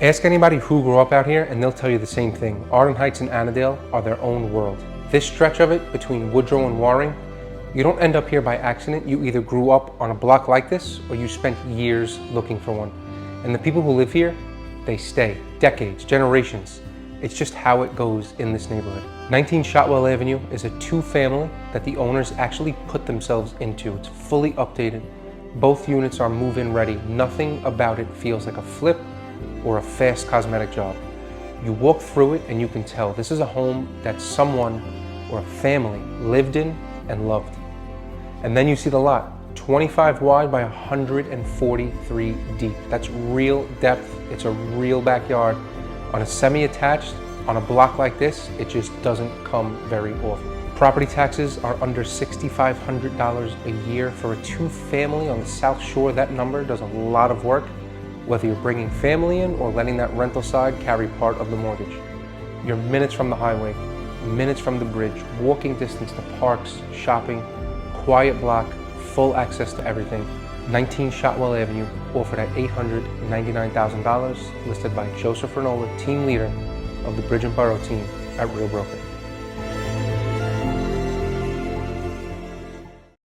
Ask anybody who grew up out here and they'll tell you the same thing. Arden Heights and Annandale are their own world. This stretch of it between Woodrow and Waring, you don't end up here by accident. You either grew up on a block like this or you spent years looking for one. And the people who live here, they stay decades, generations. It's just how it goes in this neighborhood. 19 Shotwell Avenue is a two-family that the owners actually put themselves into. It's fully updated. Both units are move-in ready. Nothing about it feels like a flip or a fast cosmetic job. You walk through it and you can tell this is a home that someone or a family lived in and loved. And then you see the lot, 25 wide by 143 deep. That's real depth. It's a real backyard. On a semi-attached, on a block like this, it just doesn't come very often. Property taxes are under $6,500 a year for a two-family on the South Shore. That number does a lot of work, whether you're bringing family in or letting that rental side carry part of the mortgage. You're minutes from the highway, minutes from the bridge, walking distance to parks, shopping, quiet block, full access to everything. 19 Shotwell Avenue, offered at $899,000, listed by Joseph Ranola, team leader of the Bridge and Boro team at Real Broker.